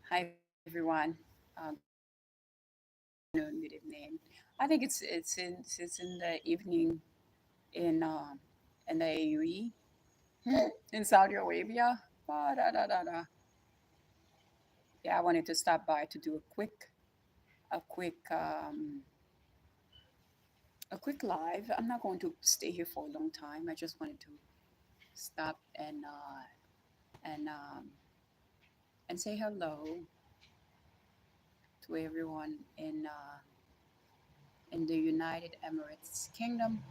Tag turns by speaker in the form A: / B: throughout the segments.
A: Hi everyone. Good evening. I think it's in the evening in in the AUE in Saudi Arabia. Da, da, da, da. Yeah, I wanted to stop by to do a quick a quick live. I'm not going to stay here for a long time. I just wanted to stop and um, and say hello to everyone in the United Emirates Kingdom.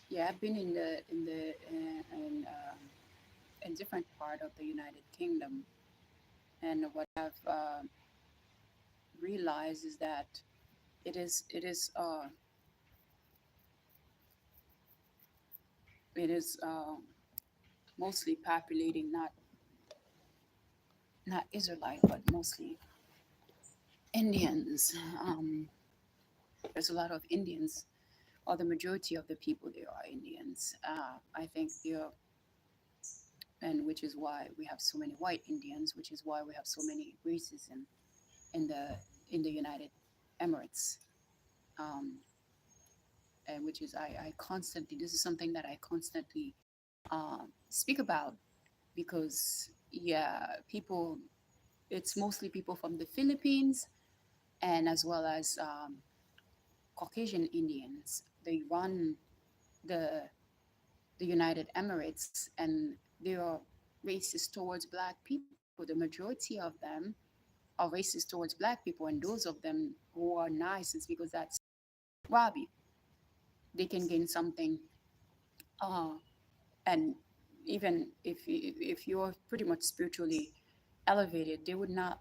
A: Yeah, I've been in different part of the United Kingdom, and what I've realized is that it is it is mostly populating not Israelite but mostly Indians. There's a lot of Indians, or the majority of the people there are Indians. I think they're and which is why we have so many white Indians, which is why we have so many racism in the United Emirates. Um, and which is I constantly this is something that I constantly speak about because yeah, people it's mostly people from the Philippines and as well as Caucasian Indians. They run the the United Emirates and they are racist towards black people. The majority of them are racist towards black people, and those of them who are nice is because that's Robbie. They can gain something uh, and even if you're pretty much spiritually elevated, they would not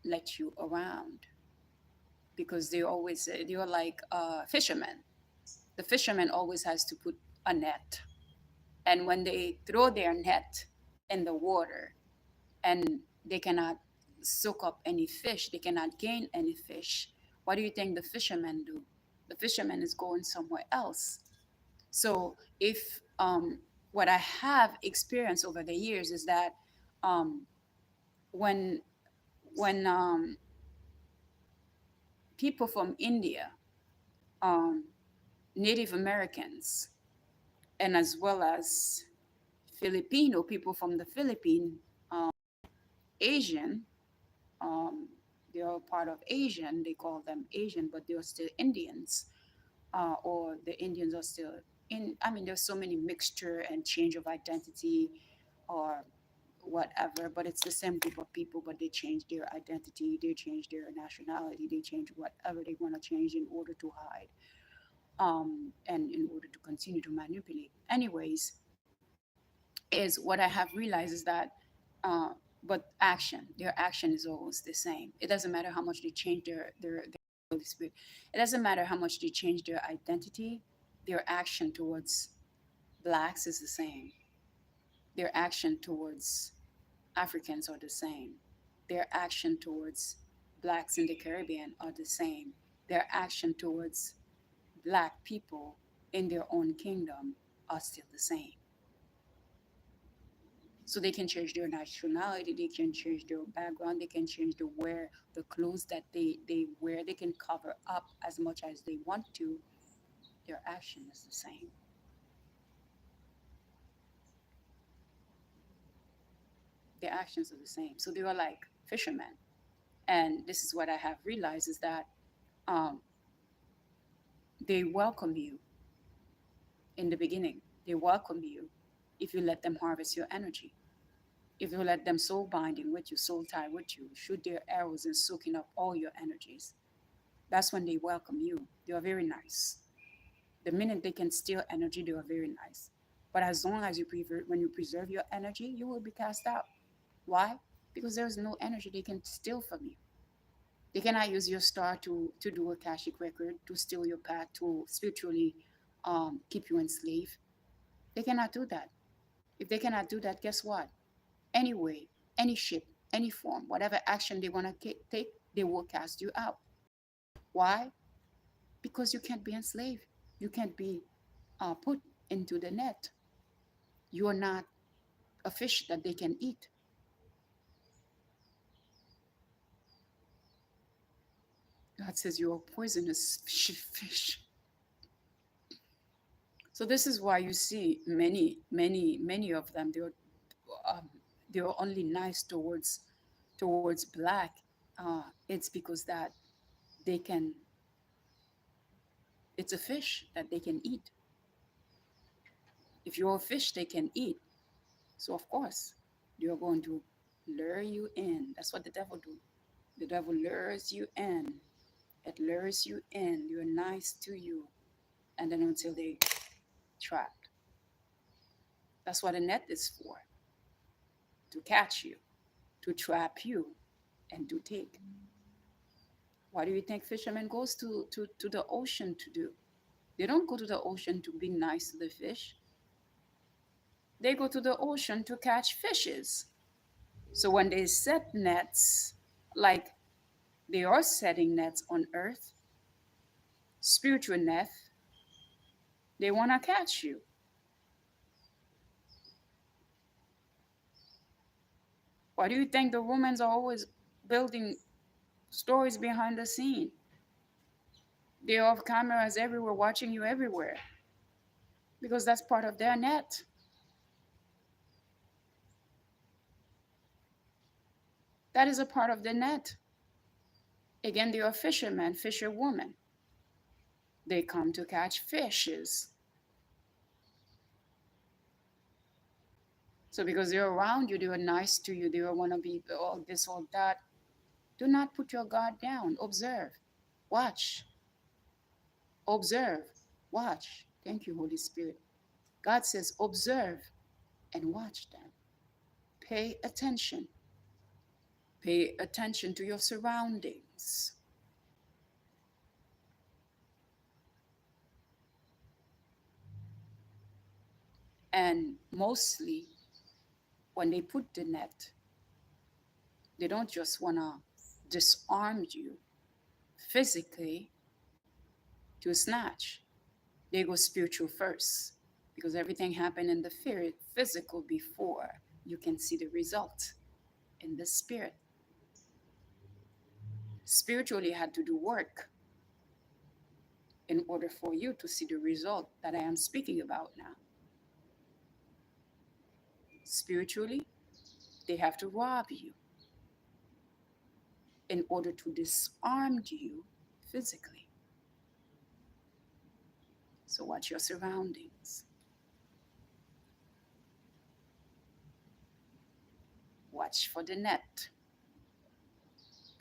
A: let you around because they're like fishermen. The fisherman always has to put a net, and when they throw their net in the water and they cannot soak up any fish, they cannot gain any fish. What do you think the fishermen do? The fisherman is going somewhere else. So if what I have experienced over the years is that um, when when people from India, um, Native Americans, and as well as Filipino people from the Philippine, Asian, um, they are part of Asian. They call them Asian, but they are still Indians, or the Indians are still in. I mean, there's so many mixture and change of identity, or whatever, but it's the same group of people, but they change their identity, they change their nationality, they change whatever they want to change in order to hide, and in order to continue to manipulate. Anyways, is what I have realized is that, uh, but their action is always the same. It doesn't matter how much they change their Holy Spirit. It doesn't matter how much they change their identity. Their action towards blacks is the same. Their action towards Africans are the same. Their action towards blacks in the Caribbean are the same. Their action towards black people in their own kingdom are still the same. So they can change their nationality, they can change their background, they can change the clothes that they wear, they can cover up as much as they want to. Their action is the same. Their actions are the same. So they are like fishermen. And this is what I have realized is that um, they welcome you in the beginning. They welcome you if you let them harvest your energy. If you let them soul binding with you, soul tie with you, shoot their arrows and soaking up all your energies. That's when they welcome you. They are very nice. The minute they can steal energy, they are very nice. But as long as when you preserve your energy, you will be cast out. Why? Because there is no energy they can steal from you. They cannot use your star to do a Akashic record, to steal your path, to spiritually keep you enslaved. They cannot do that. If they cannot do that, guess what? Any way, any shape, any form, whatever action they want to take, they will cast you out. Why? Because you can't be enslaved. You can't be. put into the net. You are not a fish that they can eat. God says you're a poisonous fish. So this is why you see many of them. Um, they're only nice towards black. It's because that they can. It's a fish that they can eat. If you're a fish, they can eat. So of course, they're going to lure you in. That's what the devil do. The devil lures you in. It lures you in. You're nice to you, and then until they trapped. That's what a net is for, to catch you, to trap you, and to take. Why do you think fishermen goes to the ocean to do? They don't go to the ocean to be nice to the fish. They go to the ocean to catch fishes. So when they set nets, like they are setting nets on earth, spiritual net, they want to catch you. Why do you think the Romans are always building stories behind the scene? They have cameras everywhere watching you everywhere because that's part of their net. That is a part of the net. Again, they are fishermen, fisherwomen. They come to catch fishes. So because they're around you, they are nice to you, they want to be all this, all that. Do not put your guard down. Observe. Watch. Observe. Watch. Thank you, Holy Spirit. God says, observe and watch them. Pay attention. Pay attention to your surroundings. And mostly, when they put the net, they don't just want to disarm you physically to snatch. They go spiritual first because everything happened in the physical before you can see the result in the spirit. Spiritually, had to do work in order for you to see the result that I am speaking about now. Spiritually, they have to rob you in order to disarm you physically. So watch your surroundings. Watch for the net.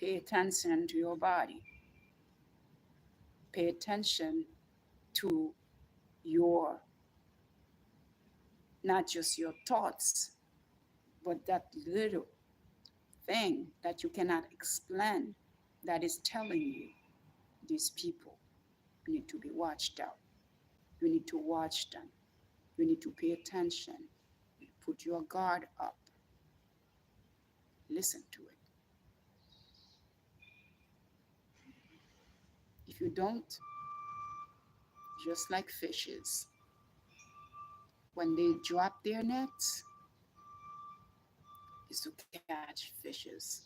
A: Pay attention to your body. Pay attention to your, not just your thoughts, but that little thing that you cannot explain that is telling you these people need to be watched out. You need to watch them. You need to pay attention. Put your guard up. Listen to it. If you don't, just like fishes, when they drop their nets, is to catch fishes.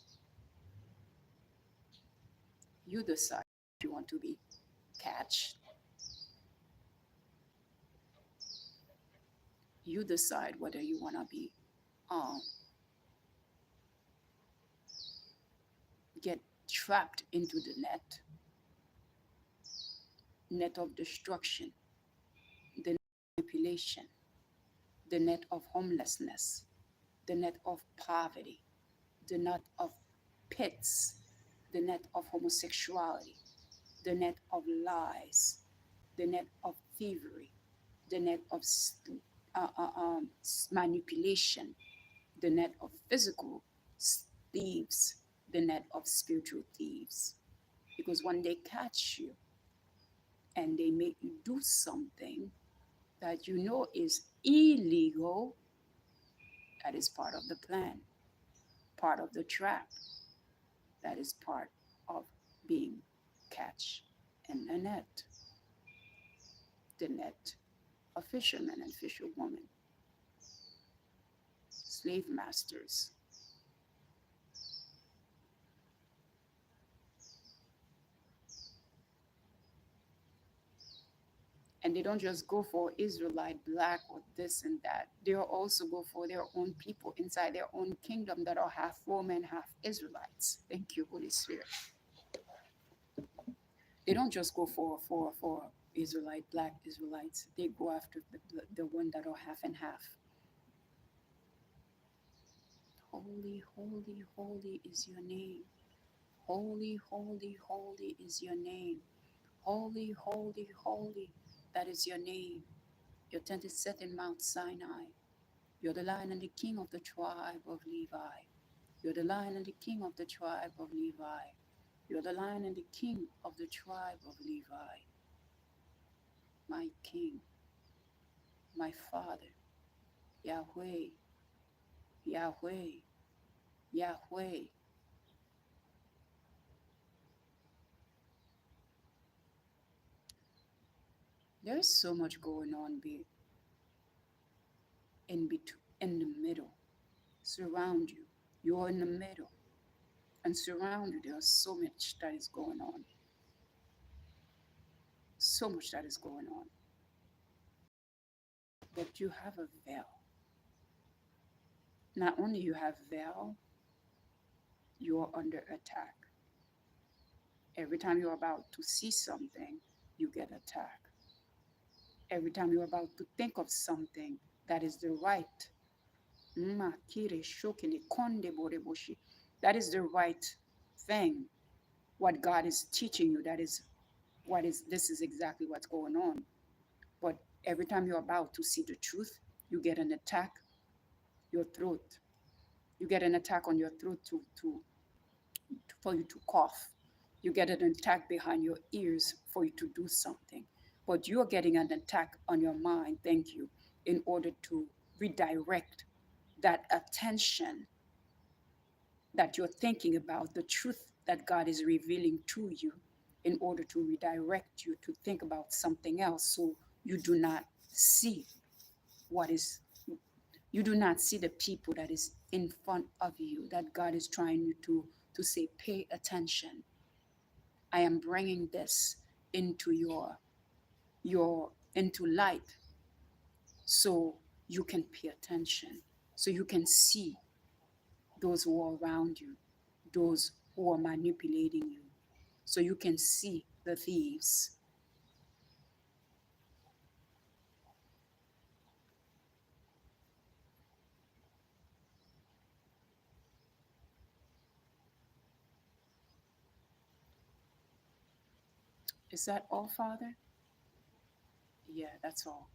A: You decide if you want to be catched. You decide whether you want to be um, get trapped into the net of destruction, the manipulation, the net of homelessness, the net of poverty, the net of pits, the net of homosexuality, the net of lies, the net of thievery, the net of manipulation, the net of physical thieves, the net of spiritual thieves. Because when they catch you and they make you do something that you know is illegal, that is part of the plan, part of the trap, that is part of being catch in a net. The net a fisherman and fisherwoman, slave masters. And they don't just go for Israelite, black, or this and that. They also go for their own people inside their own kingdom that are half Roman, half Israelites. Thank you, Holy Spirit. They don't just go for Israelite, black Israelites. They go after the one that are half and half. Holy, holy, holy is your name. Holy, holy, holy is your name. Holy, holy, holy, that is your name. Your tent is set in Mount Sinai. You're the Lion and the King of the tribe of Levi. You're the Lion and the King of the tribe of Levi. You're the Lion and the King of the tribe of Levi. My King, my Father, Yahweh, Yahweh, Yahweh. There's so much going on in the middle. Surround you. You're in the middle. And surround you, there's so much that is going on. So much that is going on. But you have a veil. Not only you have veil, you are under attack. Every time you're about to see something, you get attacked. Every time you're about to think of something that is the right, that is the right thing, what God is teaching you, that is this is exactly what's going on. But every time you're about to see the truth, you get an attack, your throat. You get an attack on your throat for you to cough. You get an attack behind your ears for you to do something. But you're getting an attack on your mind, thank you, in order to redirect that attention that you're thinking about, the truth that God is revealing to you, in order to redirect you to think about something else, so you do not see what is, you do not see the people that is in front of you, that God is trying you to say, pay attention. I am bringing this into your into light, so you can pay attention, so you can see those who are around you, those who are manipulating you, so you can see the thieves. Is that all, Father? Yeah, that's all.